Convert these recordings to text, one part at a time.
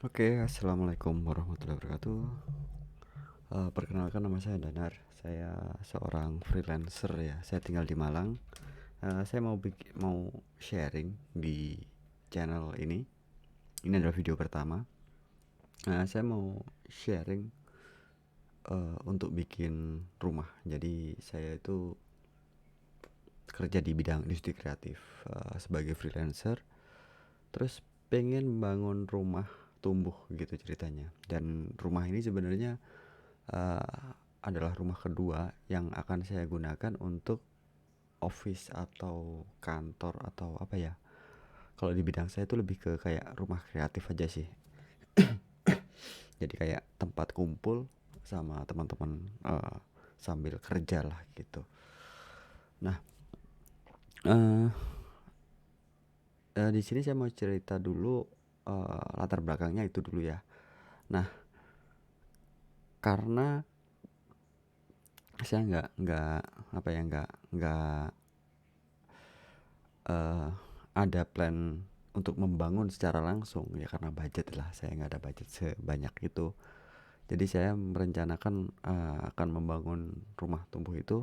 Oke, assalamualaikum warahmatullahi wabarakatuh. Perkenalkan nama saya Danar. Saya seorang freelancer ya. Saya tinggal di Malang. Saya mau sharing di channel ini. Ini adalah video pertama. Saya mau sharing untuk bikin rumah. Jadi saya itu kerja di bidang industri kreatif sebagai freelancer. Terus pengen bangun rumah tumbuh gitu ceritanya. Dan rumah ini sebenarnya uh, adalah rumah kedua yang akan saya gunakan untuk office atau kantor atau apa ya. Kalau di bidang saya itu lebih ke kayak rumah kreatif aja sih. Jadi kayak tempat kumpul sama teman-teman sambil kerja lah gitu. Nah, uh, di sini saya mau cerita dulu latar belakangnya itu dulu ya. Nah, karena saya nggak apa ya nggak eh, ada plan untuk membangun secara langsung ya karena budget lah, saya nggak ada budget sebanyak itu. Jadi saya merencanakan akan membangun rumah tumbuh itu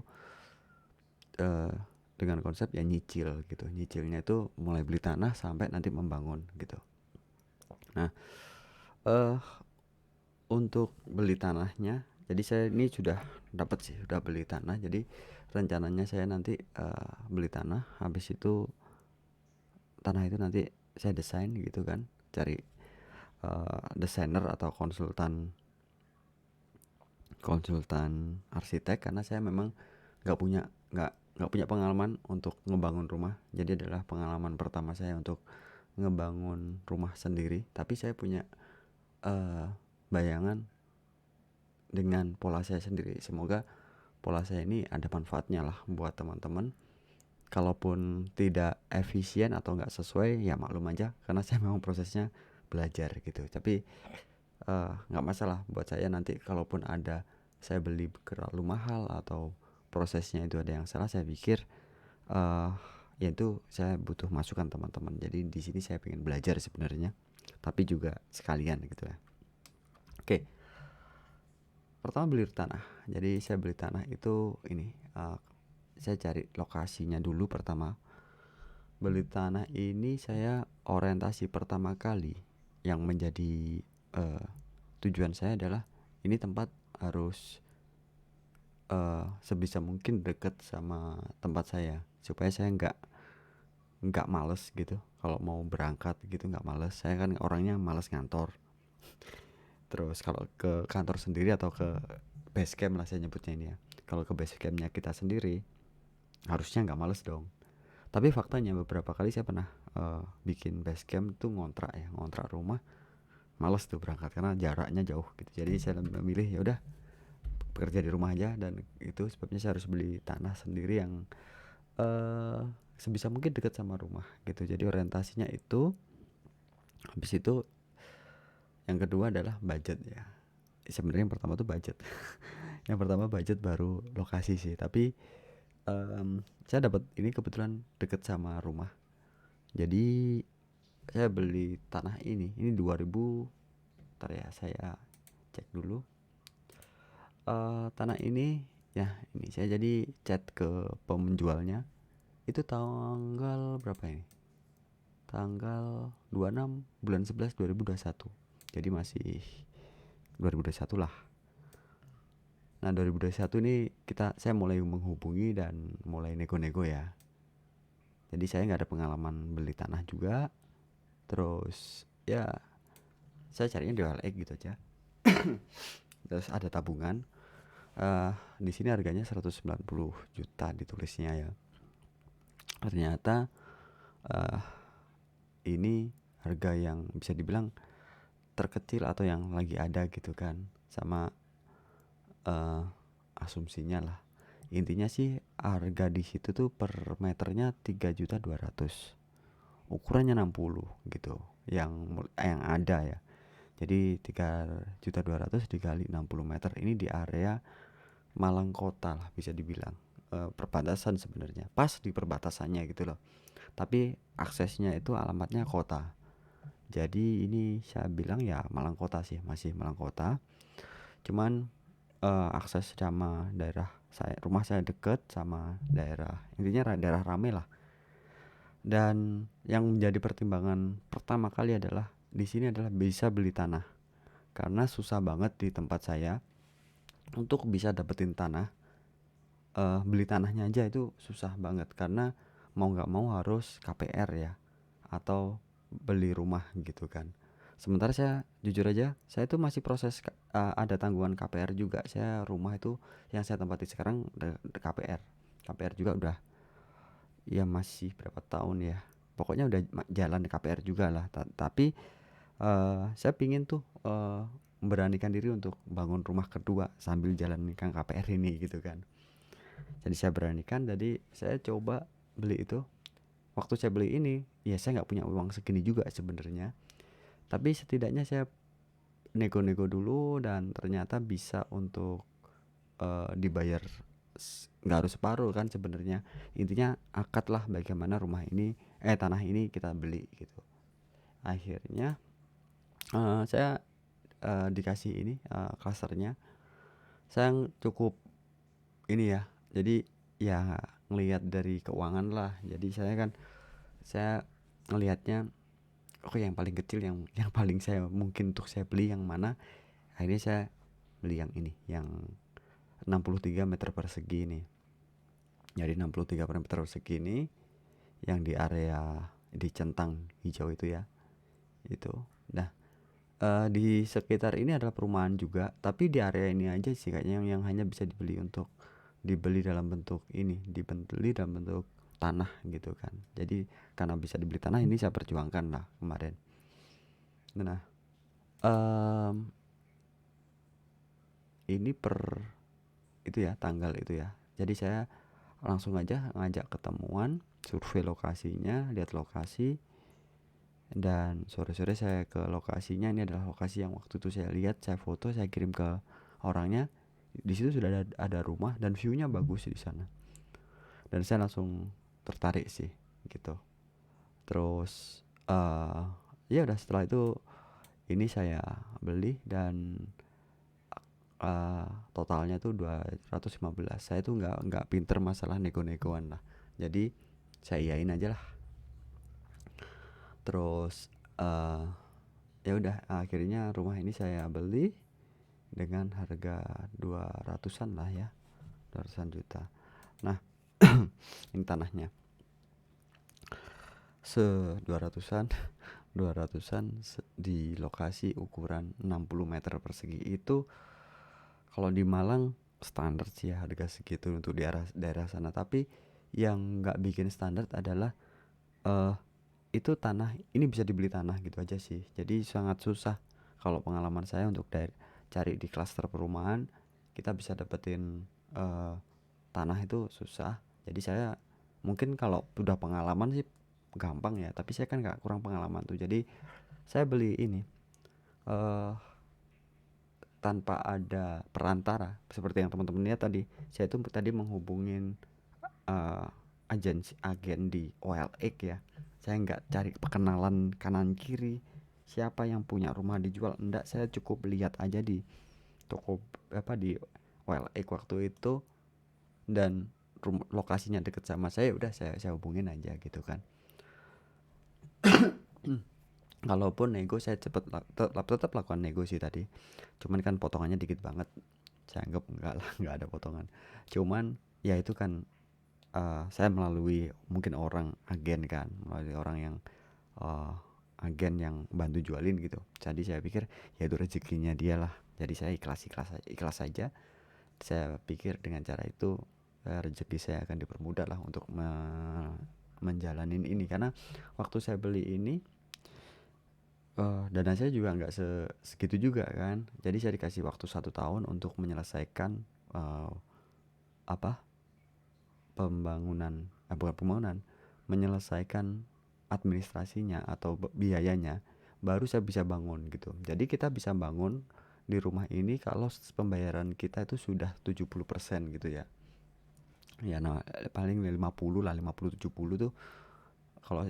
eh, dengan konsep ya nyicil gitu. Nyicilnya itu mulai beli tanah sampai nanti membangun gitu. Nah, eh untuk beli tanahnya, jadi saya ini sudah dapat sih, sudah beli tanah. Jadi rencananya saya nanti beli tanah, habis itu tanah itu nanti saya desain gitu kan, cari desainer atau konsultan konsultan arsitek, karena saya memang nggak punya nggak punya pengalaman untuk ngebangun rumah. Jadi adalah pengalaman pertama saya untuk ngebangun rumah sendiri, tapi saya punya bayangan dengan pola saya sendiri. Semoga pola saya ini ada manfaatnya lah buat teman-teman. Kalaupun tidak efisien atau nggak sesuai ya maklum aja, karena saya memang prosesnya belajar gitu. Tapi nggak masalah buat saya nanti kalaupun ada saya beli terlalu mahal atau prosesnya itu ada yang salah. Saya pikir uh, ya itu saya butuh masukan teman-teman. Jadi di sini saya pengen belajar sebenarnya, tapi juga sekalian gitu ya. Oke, pertama beli tanah. Jadi saya beli tanah itu ini saya cari lokasinya dulu. Pertama beli tanah ini saya orientasi pertama kali yang menjadi uh, tujuan saya adalah ini tempat harus sebisa mungkin deket sama tempat saya, supaya saya nggak males gitu kalau mau berangkat gitu, nggak males. Saya kan orangnya males ngantor. Terus kalau ke kantor sendiri atau ke base camp lah saya nyebutnya ini ya, kalau ke base campnya kita sendiri harusnya nggak males dong. Tapi faktanya beberapa kali saya pernah bikin base camp tuh ngontrak rumah, males tuh berangkat karena jaraknya jauh gitu. Jadi saya memilih ya udah bekerja di rumah aja, dan itu sebabnya saya harus beli tanah sendiri yang sebisa mungkin dekat sama rumah gitu. Jadi orientasinya itu. Habis itu yang kedua adalah budget ya. Sebenarnya yang pertama tuh budget. Yang pertama budget baru lokasi sih. Tapi saya dapat ini kebetulan dekat sama rumah. Jadi saya beli tanah ini 2000. Ntar ya saya cek dulu. Tanah ini ya, ini saya jadi chat ke penjualnya. Itu tanggal berapa ini? Tanggal 26 bulan 11 2021. Jadi masih 2021 lah. Nah, 2021 ini saya mulai menghubungi dan mulai nego-nego ya. Jadi saya nggak ada pengalaman beli tanah juga. Terus ya saya carinya di OLX gitu aja. Terus ada tabungan. Di sini harganya 190 juta ditulisnya ya. Ternyata uh, ini harga yang bisa dibilang terkecil atau yang lagi ada gitu kan, sama asumsinya lah. Intinya sih harga di situ tuh per meternya 3.200.000, ukurannya 60 gitu, yang ada ya. Jadi 3.200.000 dikali 60 meter, ini di area Malang kota lah bisa dibilang. Perbatasan sebenarnya, pas di perbatasannya gitu loh, tapi aksesnya itu alamatnya kota. Jadi ini saya bilang ya Malang Kota sih, masih Malang Kota. Cuman akses sama rumah saya deket sama daerah, intinya daerah rame lah. Dan yang menjadi pertimbangan pertama kali adalah di sini adalah bisa beli tanah, karena susah banget di tempat saya untuk bisa dapetin tanah. Beli tanahnya aja itu susah banget, karena mau nggak mau harus KPR ya, atau beli rumah gitu kan. Sementara saya jujur aja, saya itu masih proses ada tanggungan KPR juga. Saya rumah itu yang saya tempati sekarang KPR. KPR juga udah, ya masih berapa tahun ya. Pokoknya udah jalan KPR juga lah. Tapi saya pingin tuh memberanikan diri untuk bangun rumah kedua sambil jalankan KPR ini gitu kan. Jadi saya beranikan, jadi saya coba beli itu. Waktu saya beli ini, ya saya nggak punya uang segini juga sebenarnya. Tapi setidaknya saya nego-nego dulu dan ternyata bisa untuk dibayar, nggak harus separuh kan sebenarnya. Intinya akad lah bagaimana tanah ini kita beli gitu. Akhirnya saya dikasih ini klasternya. Saya cukup ini ya. Jadi ya ngelihat dari keuangan lah. Jadi saya ngelihatnya, oke, yang paling kecil, yang paling saya mungkin untuk saya beli yang mana. Akhirnya saya beli yang ini, yang 63 meter persegi ini. Jadi 63 meter persegi ini yang di area di centang hijau itu ya. Itu. Nah, di sekitar ini adalah perumahan juga, tapi di area ini aja sih kayaknya yang hanya bisa dibeli dalam bentuk ini, dibeli dalam bentuk tanah gitu kan. Jadi karena bisa dibeli tanah, ini saya perjuangkan lah kemarin. Nah, ini itu ya, tanggal itu ya. Jadi saya langsung aja ngajak ketemuan, survei lokasinya, lihat lokasi, dan sore-sore saya ke lokasinya. Ini adalah lokasi yang waktu itu saya lihat, saya foto, saya kirim ke orangnya. Di situ sudah ada rumah dan view-nya bagus di sana. Dan saya langsung tertarik sih gitu. Terus ya udah, setelah itu ini saya beli dan totalnya tuh 215. Saya tuh nggak pinter masalah nego-negoan lah. Jadi saya iyain aja lah. Terus ya udah, akhirnya rumah ini saya beli dengan harga 200-an lah ya. 200-an juta. Nah, ini tanahnya. 200-an di lokasi ukuran 60 meter persegi itu kalau di Malang standar sih ya, harga segitu untuk di daerah sana. Tapi yang nggak bikin standar adalah itu tanah ini bisa dibeli tanah gitu aja sih. Jadi sangat susah kalau pengalaman saya untuk cari di klaster perumahan. Kita bisa dapetin tanah itu susah. Jadi saya mungkin kalau udah pengalaman sih gampang ya, tapi saya kan nggak, kurang pengalaman tuh. Jadi saya beli ini tanpa ada perantara, seperti yang teman-teman lihat tadi. Saya tuh tadi menghubungin agen di OLX ya. Saya nggak cari perkenalan kanan kiri, siapa yang punya rumah dijual, enggak. Saya cukup lihat aja di toko di OLX waktu itu, dan lokasinya deket sama saya, udah saya hubungin aja gitu kan. Kalaupun nego, saya tetap lakukan nego sih tadi. Cuman kan potongannya dikit banget. Saya anggap enggak lah, enggak ada potongan. Cuman ya itu kan saya melalui mungkin melalui orang yang agen yang bantu jualin gitu. Jadi saya pikir ya itu rezekinya dia lah. Jadi saya ikhlas saja. Saya pikir dengan cara itu rezeki saya akan dipermudah lah untuk menjalanin ini. Karena waktu saya beli ini dana saya juga nggak segitu juga kan. Jadi saya dikasih waktu 1 tahun untuk menyelesaikan bukan pembangunan, menyelesaikan administrasinya atau biayanya, baru saya bisa bangun gitu. Jadi kita bisa bangun di rumah ini kalau pembayaran kita itu sudah 70% gitu ya. Ya paling 50 lah, 50-70 tuh. Kalau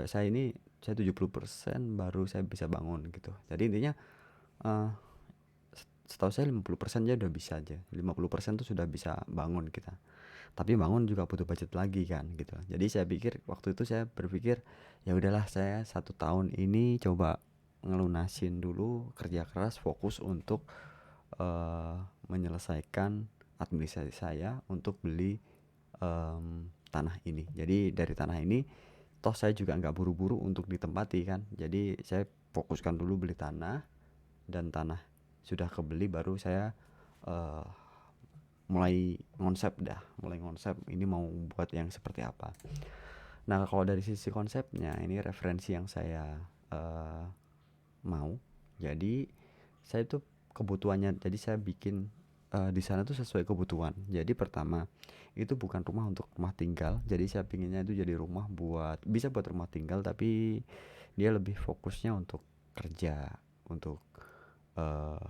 saya ini saya 70% baru saya bisa bangun gitu. Jadi intinya eh, setahu saya 50% aja udah bisa aja, 50% tuh sudah bisa bangun kita. Tapi bangun juga butuh budget lagi kan gitu. Jadi saya pikir waktu itu saya berpikir ya udahlah, saya 1 tahun ini coba ngelunasin dulu, kerja keras, fokus untuk eh, menyelesaikan administrasi saya untuk beli tanah ini. Jadi dari tanah ini, toh saya juga nggak buru-buru untuk ditempati kan. Jadi saya fokuskan dulu beli tanah, dan tanah sudah kebeli baru saya eh, mulai konsep ini mau buat yang seperti apa. Nah kalau dari sisi konsepnya, ini referensi yang saya eh, mau. Jadi saya tuh kebutuhannya, jadi saya bikin di sana tuh sesuai kebutuhan. Jadi pertama itu bukan rumah untuk rumah tinggal, jadi saya pinginnya itu jadi rumah bisa buat rumah tinggal, tapi dia lebih fokusnya untuk kerja, untuk eh,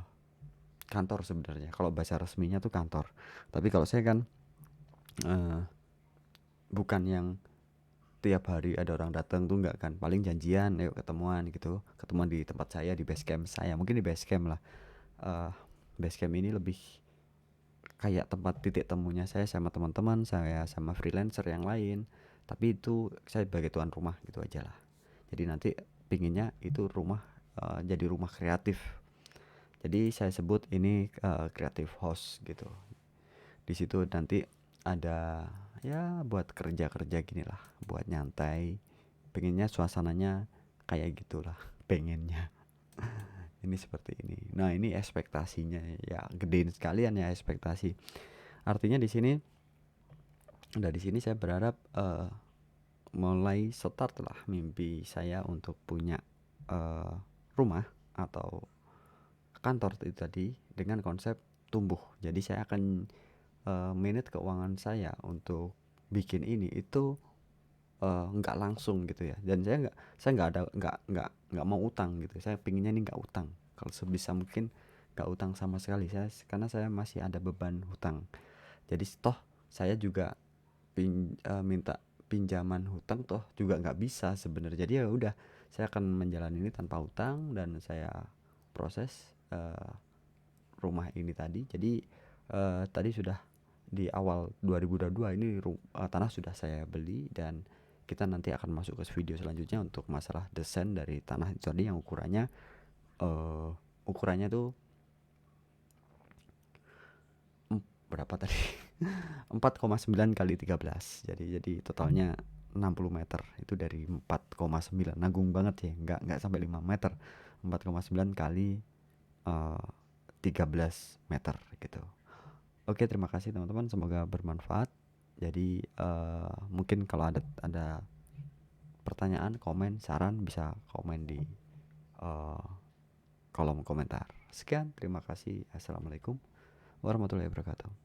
kantor sebenarnya. Kalau bahasa resminya tuh kantor, tapi kalau saya kan eh, bukan yang tiap hari ada orang datang tuh, nggak kan, paling janjian, ayo ketemuan di tempat saya, di base camp saya, mungkin di base camp lah. Base camp ini lebih kayak tempat titik temunya saya sama teman-teman saya, sama freelancer yang lain. Tapi itu saya sebagai tuan rumah gitu aja lah. Jadi nanti pinginnya itu rumah jadi rumah kreatif. Jadi saya sebut ini creative house gitu. Di situ nanti ada ya buat kerja-kerja gini lah, buat nyantai. Pengennya suasananya kayak gitulah, pengennya. Ini seperti ini. Nah, ini ekspektasinya ya gedein sekalian ya ekspektasi. Artinya di sini, dari sini saya berharap mulai start lah mimpi saya untuk punya eh, rumah atau kantor itu tadi dengan konsep tumbuh. Jadi saya akan manage keuangan saya untuk bikin ini itu nggak langsung gitu ya. Dan saya nggak mau utang gitu. Saya pinginnya ini nggak utang. Kalau sebisa mungkin nggak utang sama sekali, karena saya masih ada beban hutang. Jadi toh saya juga minta pinjaman hutang toh juga nggak bisa sebenarnya. Jadi ya udah, saya akan menjalani ini tanpa hutang, dan saya proses rumah ini tadi. Jadi tadi sudah di awal 2022 ini tanah sudah saya beli, dan kita nanti akan masuk ke video selanjutnya untuk masalah desain dari tanah itu tadi, yang ukurannya tuh berapa tadi? 4,9 kali 13. Jadi totalnya 60 meter. Itu dari 4,9. Nanggung banget ya. Enggak sampai 5 meter. 4,9 kali 13 meter gitu. Oke, terima kasih teman-teman. Semoga bermanfaat. Jadi mungkin kalau ada pertanyaan, komen, saran, bisa komen di uh, kolom komentar. Sekian, terima kasih. Assalamualaikum warahmatullahi wabarakatuh.